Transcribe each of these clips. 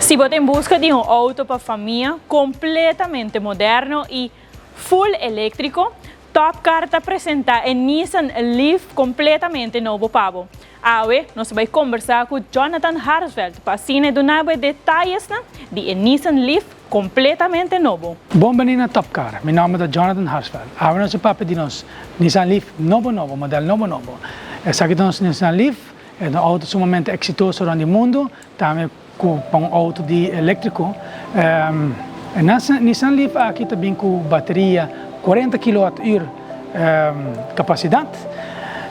Se você busca de auto para família completamente moderno e full elétrico, Top Car está apresenta a Nissan Leaf completamente novo para você. Hoje, nós vamos conversar com Jonathan Harsfeld para saber detalhes de Nissan Leaf completamente novo. Bem-vindo a Top Car. Meu nome é Jonathan Harsfeld. Hoje nós vamos falar de Nissan Leaf novo, modelo novo. Essa aqui é Nissan Leaf, é um auto sumamente exitoso no mundo, também com um auto elétrico. Nissan Leaf aqui também com bateria 40 kWh capacidade.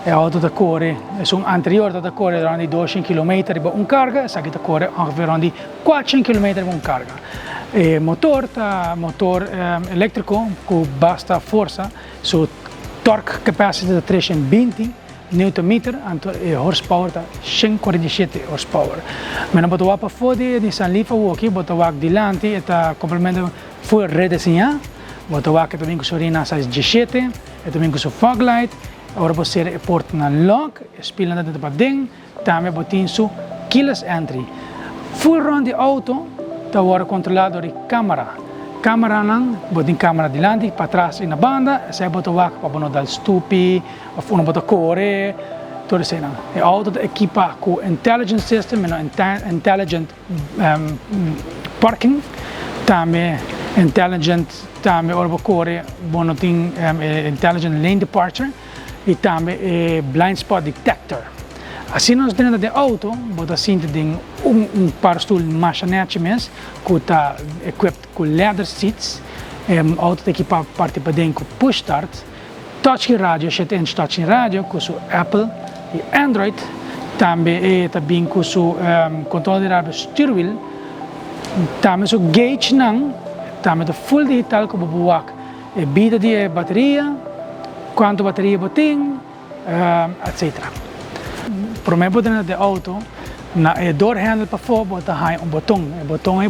O auto da corre, é um anterior da corre rond 200 km com carga, essa aqui da corre ongeveer rond 400 km com carga. Motor elétrico com basta força, so torque capacity de 320 Nm, horsepower de 147 horsepower. Mas não pode para fora de Nissan Leaf aqui, pode dilante, está completamente foi redesenhado. Pode também com sua rina 17, também com sua fog light. Agora você porta na lock, espelha dentro para dentro, também botin su keyless entry. Full run de auto, está agora controlado por câmera. Câmera não, botin câmera diante, para trás e na banda, você bota para bono dal stupi, ou bota corre, tudo isso não. O auto equipa com intelligent system, intelligent parking, também intelligent, também orbo corre, bono tem intelligent lane departure. E também blind spot detector. Assim nós dentro do auto, bota cinta de parstoel machinete mesmo, que está equipped com leather seats. O auto tem equipado parte para dentro com push start, touch radio, 7-inch touch radio com seu Apple e Android. Também com seu controle de steering wheel. Também seu gauge não, também full digital com buak vida de bateria. Quanto bateria botin, etc. Para mim, dentro do auto, na door handle para fora, bota botão. O botão é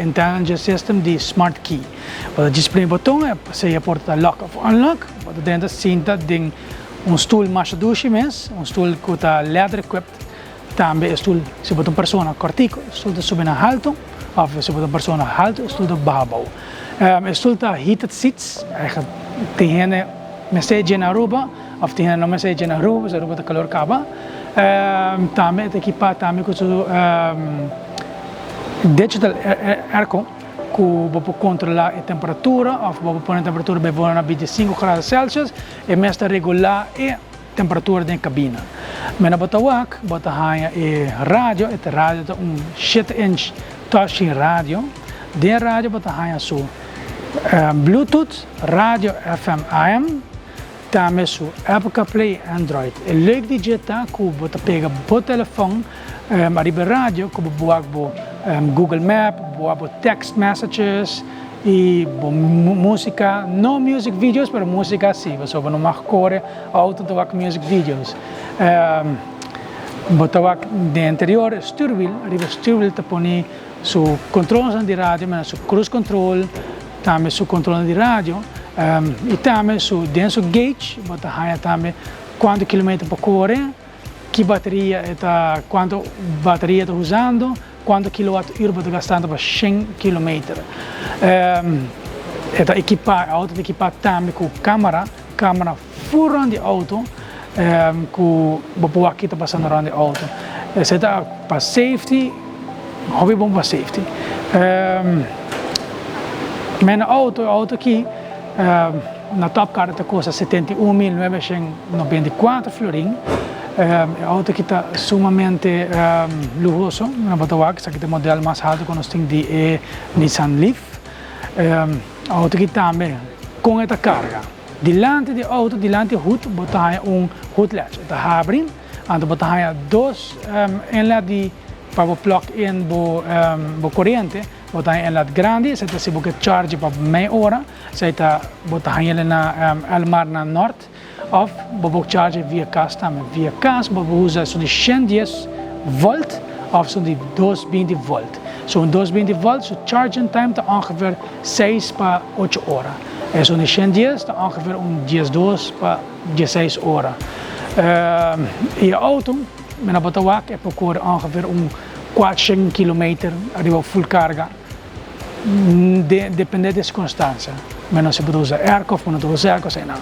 intelligent system de smart key. Bota display botão, você porta lock of unlock. Bota dentro cinta de stoel mais duche mesmo, stoel que está leather equipped. Também stoel se bota pessoa cortico, stoel de subir na alto, ou se bota pessoa alto, stoel de babau. Stoel está heated seats, tem mensagem na Aruba, ou tem não mensagem na Aruba, se Aruba está calor acaba. Também está equipado também com digital aircon, que pode controlar a temperatura, ou pode pôr a temperatura bem na 25 graus Celsius, e mesmo regular a temperatura da cabina. Mas na bota a rádio, a rádio é 7-inch touchscreen rádio, de rádio bota a Bluetooth, rádio FM AM. Também o Apple CarPlay Android. É leuk de jetar que você pega o telefone, arriba rádio, que você Google Maps, você text messages e música, não music videos, mas música sim. Você não marca auto de music videos. Você de interior steering wheel, arriba steering wheel te põe o controle de rádio, mas o cruise control, também o controle de rádio. E também dentro do gauge, você também quanto quilômetro para correr, que bateria está, quanto bateria está usando, quanto quilowattheure você está gastando para 100 km. Está equipado, auto equipado também com câmera full run de auto, que você aqui está passando run de auto. Isso está para safety, hobby bom para safety. Mijn auto aqui, na Top Car está custa 71.994 florin. O auto aqui está sumamente luxuoso. Na Botawak, esse aqui é o modelo mais alto que nós temos de Nissan Leaf. O auto aqui também com esta carga. Dilante do auto, dilante do hood, botar hood latch. Está abrindo, então botar dois inletes para plug-in bo corrente. Botar inlet grande, você se você charge para meia hora, você está botar ele na Almar na norte, ou você charge via casa também. Via casa, você usa de 110 volt of de 220 volt. So 220 volt, o charging time está ongeveer 6 para 8 horas. En zo'n 110 está ongeveer 12 para 16 horas. E a auto, met een batawak, heb ik ongeveer 400 km, arriva full carga, depende da circostanza. Meno si può usare airco, non può usare airco, sai no.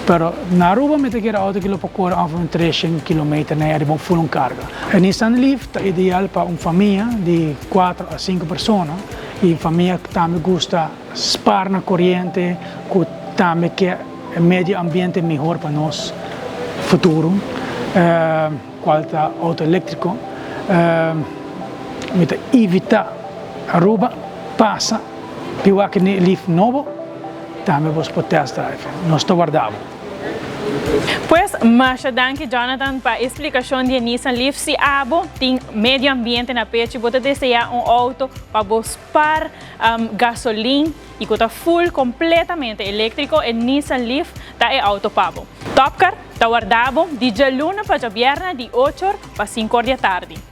Però na Aruba mette che auto che lo può correre a 300 km, ne arriva full carga. E Nissan Leaf è ideale per una famiglia di 4 a 5 persone. E famiglia che también gusta sparna corriente, che también che il medio ambiente migliore per noi futuro. Qualche auto elettrico. Mette evita Aruba, passa, più che Leaf nuovo. Também vos pode test drive. Nós estou guardado. Pues, muchas gracias Jonathan para la explicación de Nissan Leaf. Si abo tem medio ambiente na pecho, você deseja auto para vos par gasolina e que está full completamente eléctrico, el Nissan Leaf está auto pavo. Top Car está guardado de lunes para viernes de 8 para 5 da tarde.